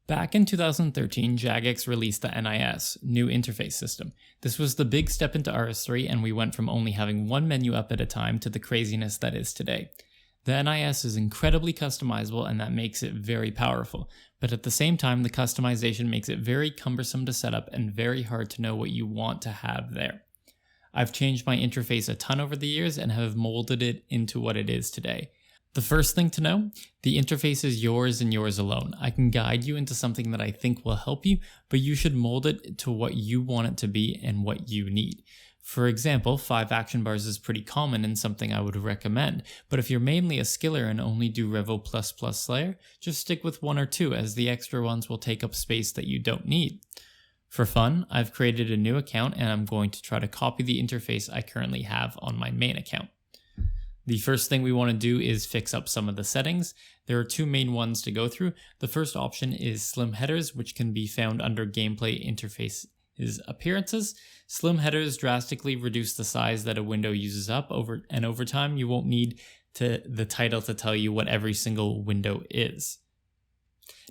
Back in 2013, Jagex released the NIS, New Interface System. This was the big step into RS3, and we went from only having one menu up at a time to the craziness that is today. The NIS is incredibly customizable, and that makes it very powerful, but at the same time, the customization makes it very cumbersome to set up and very hard to know what you want to have there. I've changed my interface a ton over the years and have molded it into what it is today. The first thing to know, the interface is yours and yours alone. I can guide you into something that I think will help you, but you should mold it to what you want it to be and what you need. For example, 5 action bars is pretty common and something I would recommend, but if you're mainly a skiller and only do Revo++ Slayer, just stick with 1 or 2 as the extra ones will take up space that you don't need. For fun, I've created a new account and I'm going to try to copy the interface I currently have on my main account. The first thing we want to do is fix up some of the settings. There are 2 main ones to go through. The first option is slim headers, which can be found under gameplay interface's appearances. Slim headers drastically reduce the size that a window uses up over time you won't need the title to tell you what every single window is.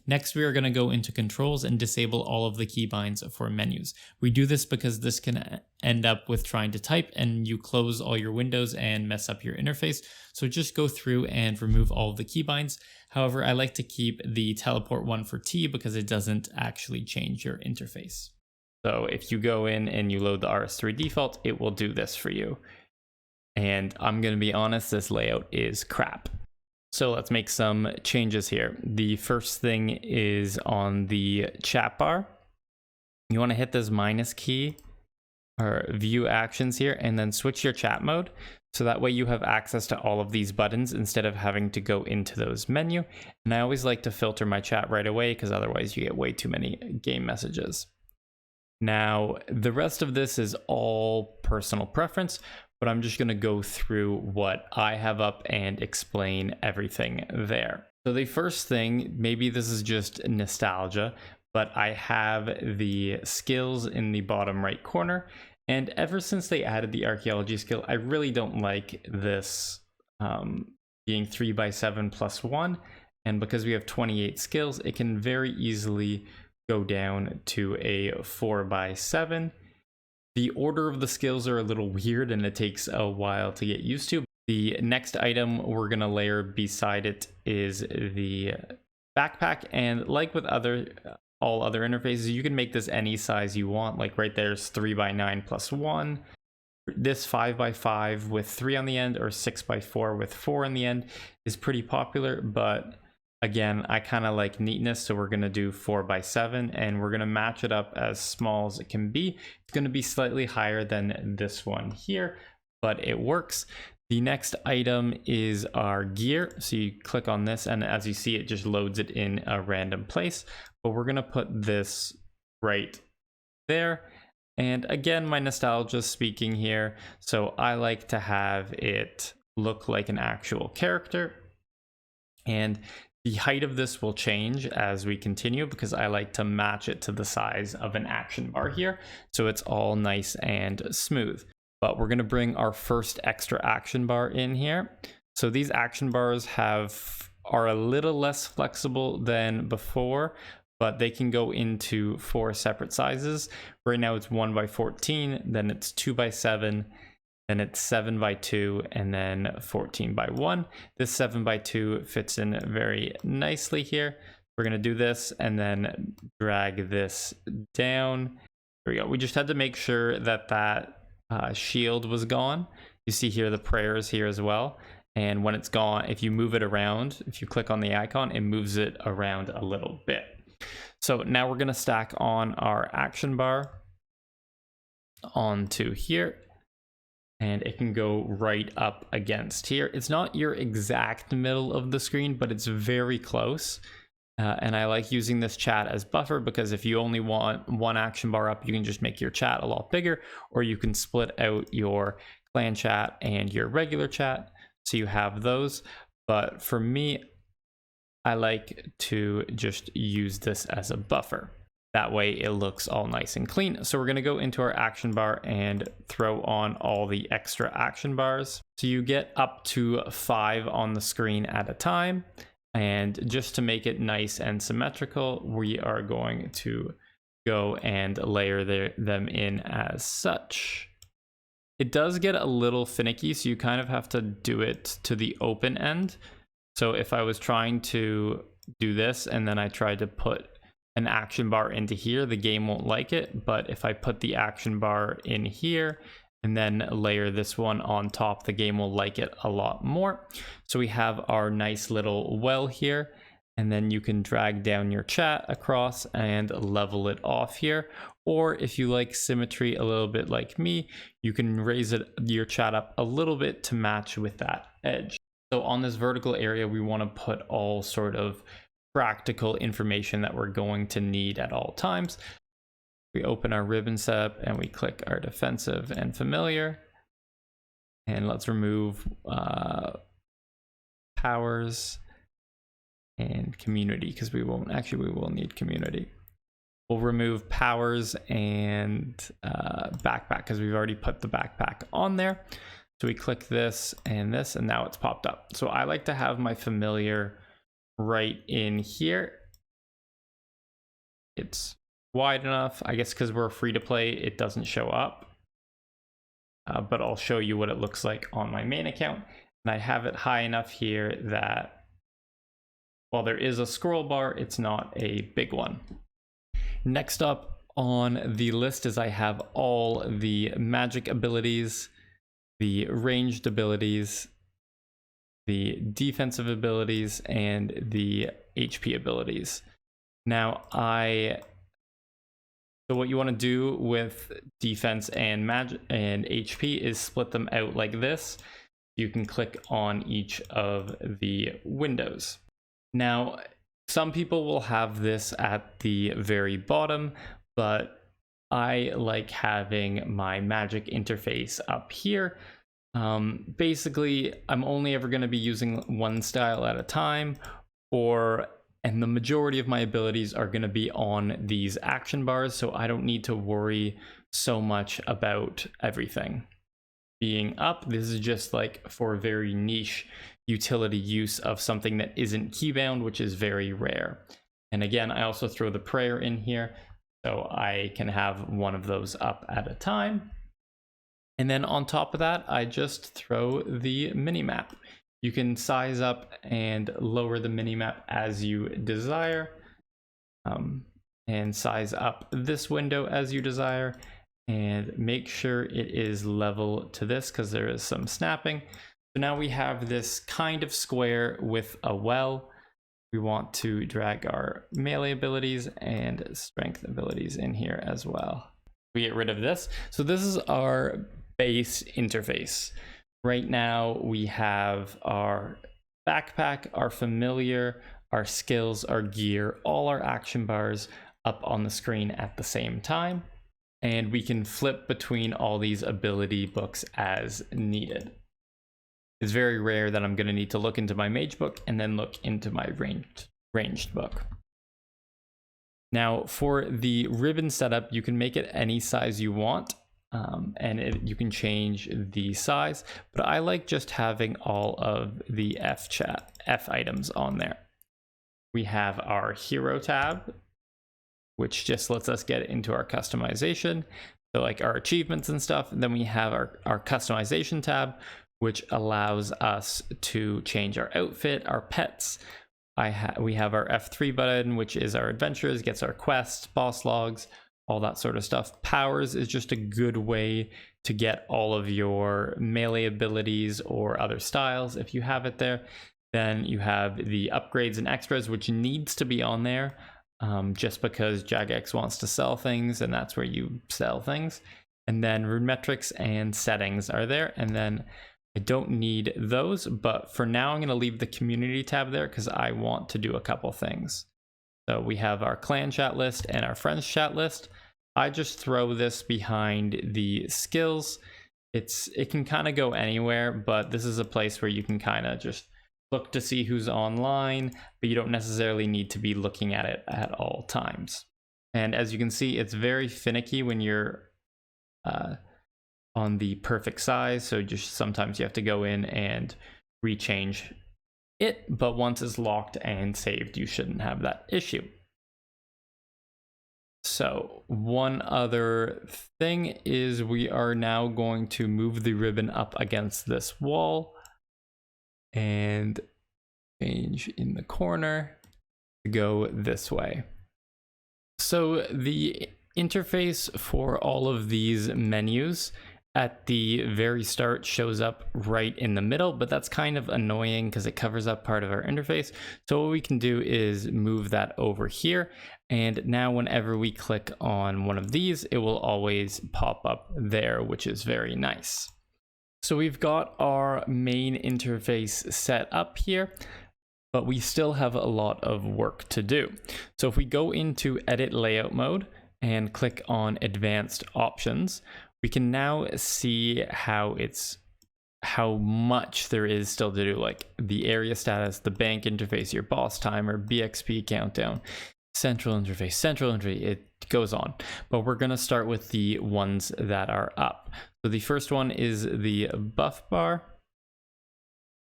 Next, we are going to go into controls and disable all of the keybinds for menus. We do this because this can end up with trying to type and you close all your windows and mess up your interface. So just go through and remove all of the keybinds. However, I like to keep the teleport one for T because it doesn't actually change your interface. So if you go in and you load the RS3 default, it will do this for you. And I'm going to be honest, this layout is crap. So let's make some changes here. The first thing is on the chat bar. You want to hit this minus key or view actions here and then switch your chat mode. So that way you have access to all of these buttons instead of having to go into those menu. And I always like to filter my chat right away because otherwise you get way too many game messages. Now, the rest of this is all personal preference, but I'm just going to go through what I have up and explain everything there. So the first thing, maybe this is just nostalgia, but I have the skills in the bottom right corner. And ever since they added the archaeology skill, I really don't like this being 3x7 plus 1. And because we have 28 skills, it can very easily go down to a 4x7. The order of the skills are a little weird and it takes a while to get used to. The next item we're going to layer beside it is the backpack, and like with all other interfaces, you can make this any size you want. Like right there's 3x9 plus 1. This 5x5 with 3 on the end or 6x4 with 4 on the end is pretty popular, but again, I kind of like neatness, so we're going to do 4x7 and we're going to match it up as small as it can be. It's going to be slightly higher than this one here, but it works. The next item is our gear. So you click on this and as you see, it just loads it in a random place, but we're going to put this right there. And again, my nostalgia speaking here. So I like to have it look like an actual character. And the height of this will change as we continue because I like to match it to the size of an action bar here. So it's all nice and smooth. But we're going to bring our first extra action bar in here. So these action bars are a little less flexible than before, but they can go into 4 separate sizes. Right now it's 1x14, then it's 2x7, then it's 7x2, and then 14x1. This 7x2 fits in very nicely here. We're going to do this and then drag this down. There we go. We just had to make sure that shield was gone. You see here the prayers here as well. And when it's gone, if you move it around, if you click on the icon, it moves it around a little bit. So now we're going to stack on our action bar onto here. And it can go right up against here. It's not your exact middle of the screen, but it's very close. And I like using this chat as buffer because if you only want one action bar up, you can just make your chat a lot bigger, or you can split out your clan chat and your regular chat. So you have those. But for me, I like to just use this as a buffer. That way it looks all nice and clean. So we're going to go into our action bar and throw on all the extra action bars. So you get up to 5 on the screen at a time. And just to make it nice and symmetrical, we are going to go and layer them in as such. It does get a little finicky, so you kind of have to do it to the open end. So if I was trying to do this and then I tried to put an action bar into here, the game won't like it. But if I put the action bar in here and then layer this one on top, the game will like it a lot more. So we have our nice little well here, and then you can drag down your chat across and level it off here. Or if you like symmetry a little bit like me, you can raise your chat up a little bit to match with that edge. So on this vertical area, we want to put all sort of practical information that we're going to need at all times. We open our ribbon setup and we click our defensive and familiar. And let's remove powers and community, because we will need community. We'll remove powers and backpack, because we've already put the backpack on there. So we click this, and now it's popped up. So I like to have my familiar right in here. It's wide enough, I guess, because we're free to play, it doesn't show up. But I'll show you what it looks like on my main account. And I have it high enough here that while there is a scroll bar, it's not a big one. Next up on the list is I have all the magic abilities, the ranged abilities, the defensive abilities, and the HP abilities. Now, so what you want to do with defense and magic and HP is split them out like this. You can click on each of the windows. Now, some people will have this at the very bottom, but I like having my magic interface up here. Basically, I'm only ever going to be using one style at a time, and the majority of my abilities are going to be on these action bars, so I don't need to worry so much about everything being up. This is just like for very niche utility use of something that isn't keybound, which is very rare. And again, I also throw the prayer in here, so I can have one of those up at a time. And then on top of that, I just throw the minimap. You can size up and lower the minimap as you desire, and size up this window as you desire, and make sure it is level to this because there is some snapping. So now we have this kind of square with a well. We want to drag our melee abilities and strength abilities in here as well. We get rid of this. So this is our base interface. Right now we have our backpack, our familiar, our skills, our gear, all our action bars up on the screen at the same time. And we can flip between all these ability books as needed. It's very rare that I'm going to need to look into my mage book and then look into my ranged book. Now for the ribbon setup, you can make it any size you want. You can change the size, but I like just having all of the F items on there. We have our hero tab, which just lets us get into our customization, so like our achievements and stuff. And then we have our customization tab, which allows us to change our outfit, our pets. We have our F3 button, which is our adventures, gets our quests, boss logs, all that sort of stuff. Powers is just a good way to get all of your melee abilities or other styles if you have it there. Then you have the upgrades and extras, which needs to be on there just because Jagex wants to sell things, and that's where you sell things. And then rune metrics and settings are there. And then I don't need those, but for now I'm going to leave the community tab there because I want to do a couple things. So we have our clan chat list and our friends chat list. I just throw this behind the skills. It can kind of go anywhere, but this is a place where you can kind of just look to see who's online, but you don't necessarily need to be looking at it at all times. And as you can see, it's very finicky when you're on the perfect size. So just sometimes you have to go in and rechange it, but once it's locked and saved, you shouldn't have that issue. So one other thing is we are now going to move the ribbon up against this wall and change in the corner to go this way. So the interface for all of these menus at the very start shows up right in the middle, but that's kind of annoying because it covers up part of our interface. So what we can do is move that over here. And now whenever we click on one of these, it will always pop up there, which is very nice. So we've got our main interface set up here, but we still have a lot of work to do. So if we go into edit layout mode and click on advanced options, we can now see how much there is still to do, like the area status, the bank interface, your boss timer, BXP countdown, central interface, it goes on. But we're gonna start with the ones that are up. So the first one is the buff bar.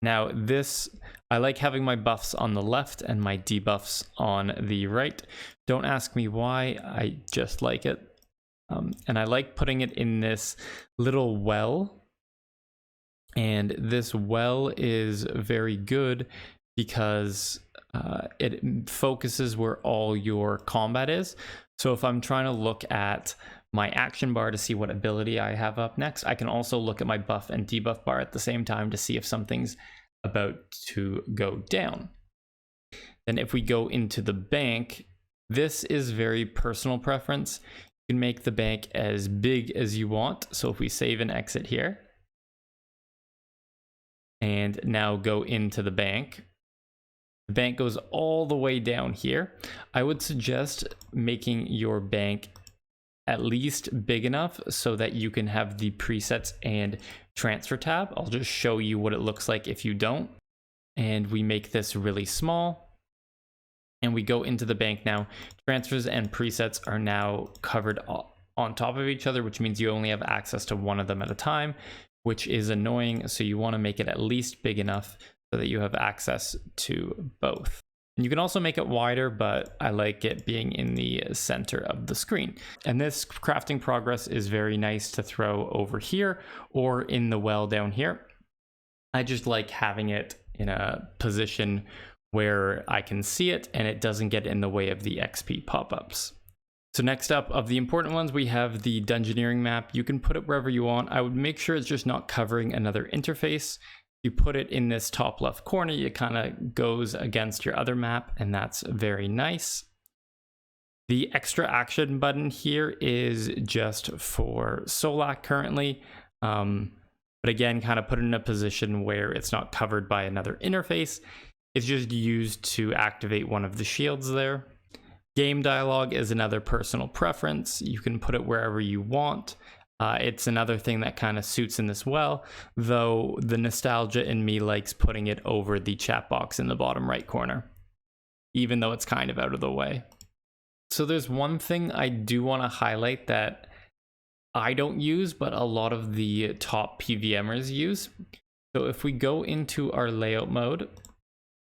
Now this, I like having my buffs on the left and my debuffs on the right. Don't ask me why, I just like it. And I like putting it in this little well. And this well is very good because it focuses where all your combat is. So if I'm trying to look at my action bar to see what ability I have up next, I can also look at my buff and debuff bar at the same time to see if something's about to go down. Then if we go into the bank, this is very personal preference. You can make the bank as big as you want. So if we save and exit here, and now go into the bank goes all the way down here. I would suggest making your bank at least big enough so that you can have the presets and transfer tab. I'll just show you what it looks like if you don't. And we make this really small. And we go into the bank now. Transfers and presets are now covered on top of each other, which means you only have access to one of them at a time, which is annoying. So you want to make it at least big enough so that you have access to both. And you can also make it wider, but I like it being in the center of the screen. And this crafting progress is very nice to throw over here or in the well down here. I just like having it in a position where I can see it and it doesn't get in the way of the XP pop-ups. So next up, of the important ones, we have the Dungeoneering Map. You can put it wherever you want. I would make sure it's just not covering another interface. You put it in this top left corner, it kind of goes against your other map, and that's very nice. The extra action button here is just for Solak currently. But again, kind of put it in a position where it's not covered by another interface. It's just used to activate one of the shields there. Game dialogue is another personal preference. You can put it wherever you want. It's another thing that kind of suits in this well, though the nostalgia in me likes putting it over the chat box in the bottom right corner, even though it's kind of out of the way. So there's one thing I do want to highlight that I don't use, but a lot of the top PVMers use. So if we go into our layout mode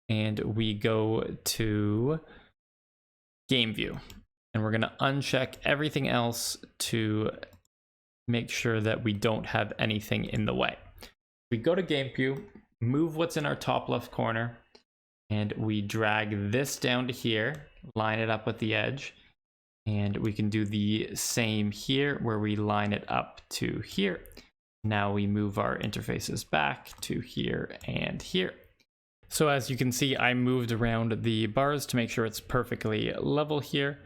and we go to game view, and we're going to uncheck everything else to make sure that we don't have anything in the way. We go to game view, move what's in our top left corner, and we drag this down to here, line it up with the edge, and we can do the same here where we line it up to here. Now we move our interfaces back to here and here. So as you can see, I moved around the bars to make sure it's perfectly level here.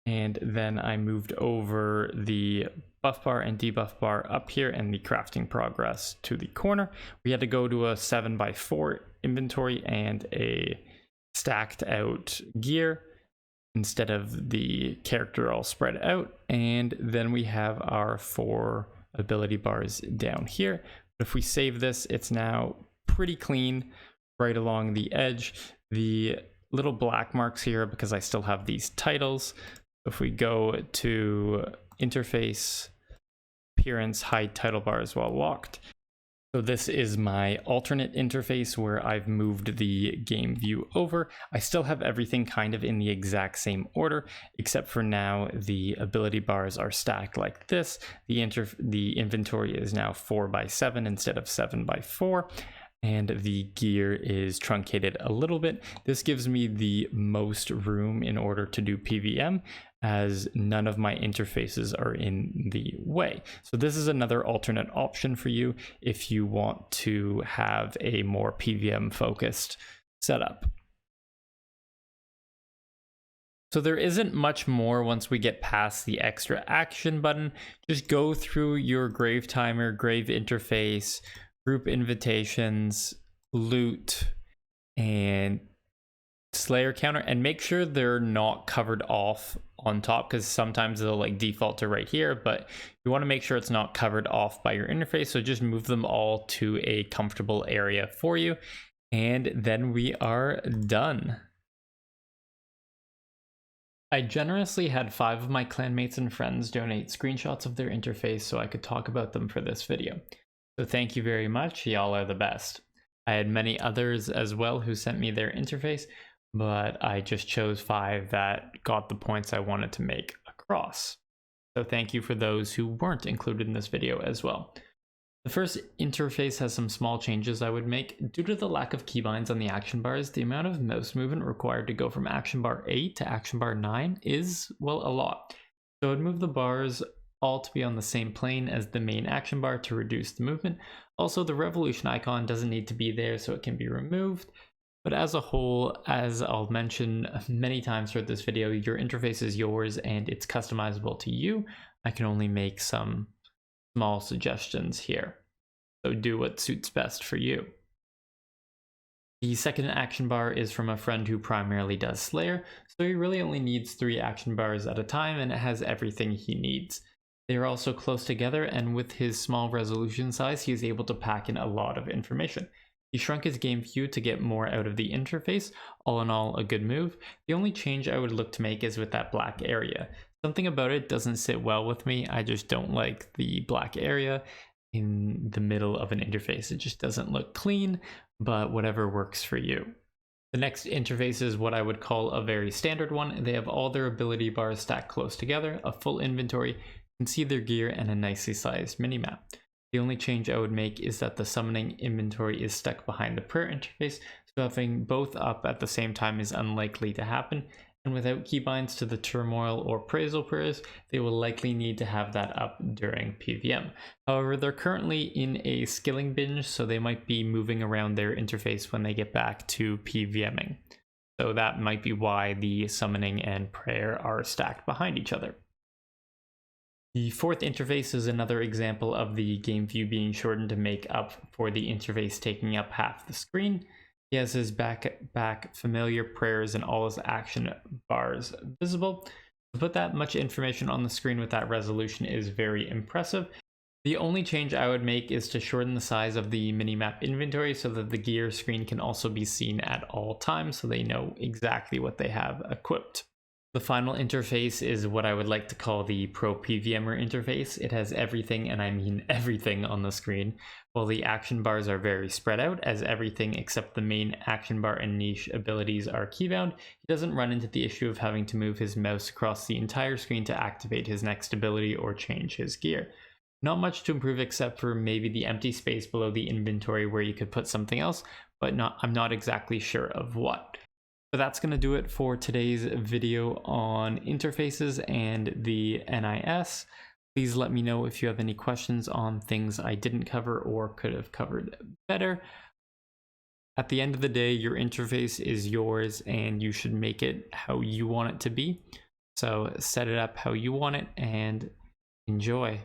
And then I moved over the buff bar and debuff bar up here and the crafting progress to the corner. We had to go to a 7x4 inventory and a stacked out gear instead of the character all spread out. And then we have our 4 ability bars down here. But if we save this, it's now pretty clean right along the edge. The little black marks here because I still have these titles. If we go to interface, appearance, hide title bars while locked, So this is my alternate interface where I've moved the game view over. I still have everything kind of in the exact same order, except for now the ability bars are stacked like this. The inventory is now 4x7 instead of 7x4. And the gear is truncated a little bit. This gives me the most room in order to do PVM, as none of my interfaces are in the way. So this is another alternate option for you if you want to have a more PVM focused setup. So there isn't much more once we get past the extra action button. Just go through your grave timer, grave interface, group invitations, loot, and Slayer counter, and make sure they're not covered off on top, because sometimes they'll like default to right here, but you want to make sure it's not covered off by your interface. So just move them all to a comfortable area for you, and then we are done. I generously had 5 of my clanmates and friends donate screenshots of their interface so I could talk about them for this video. So thank you very much, y'all are the best. I had many others as well who sent me their interface, but I just chose 5 that got the points I wanted to make across. So thank you for those who weren't included in this video as well. The first interface has some small changes I would make. Due to the lack of keybinds on the action bars, the amount of mouse movement required to go from action bar 8 to action bar 9 is, well, a lot. So I'd move the bars all to be on the same plane as the main action bar to reduce the movement. Also, the revolution icon doesn't need to be there, so it can be removed. But as a whole, as I'll mention many times throughout this video, your interface is yours and it's customizable to you. I can only make some small suggestions here, so do what suits best for you. The second action bar is from a friend who primarily does Slayer, so he really only needs 3 action bars at a time, and it has everything he needs. They are also close together, and with his small resolution size, he is able to pack in a lot of information. He shrunk his game view to get more out of the interface. All in all, a good move. The only change I would look to make is with that black area. Something about it doesn't sit well with me. I just don't like the black area in the middle of an interface. It just doesn't look clean, but whatever works for you. The next interface is what I would call a very standard one. They have all their ability bars stacked close together, a full inventory, can see their gear, and a nicely sized minimap. The only change I would make is that the summoning inventory is stuck behind the prayer interface, so having both up at the same time is unlikely to happen, and without keybinds to the turmoil or praisal prayers, they will likely need to have that up during PVM. However, they're currently in a skilling binge, so they might be moving around their interface when they get back to PVMing. So that might be why the summoning and prayer are stacked behind each other. The fourth interface is another example of the game view being shortened to make up for the interface taking up half the screen. He has his back familiar prayers and all his action bars visible. To put that much information on the screen with that resolution is very impressive. The only change I would make is to shorten the size of the minimap inventory so that the gear screen can also be seen at all times, so they know exactly what they have equipped. The final interface is what I would like to call the Pro PVMer interface. It has everything, and I mean everything, on the screen. While the action bars are very spread out, as everything except the main action bar and niche abilities are keybound, he doesn't run into the issue of having to move his mouse across the entire screen to activate his next ability or change his gear. Not much to improve except for maybe the empty space below the inventory where you could put something else, but I'm not exactly sure of what. So that's going to do it for today's video on interfaces and the NIS. Please let me know if you have any questions on things I didn't cover or could have covered better. At the end of the day, your interface is yours and you should make it how you want it to be. So set it up how you want it and enjoy.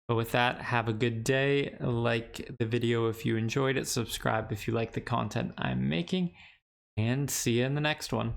But with that, have a good day. Like the video if you enjoyed it, subscribe if you like the content I'm making, and see you in the next one.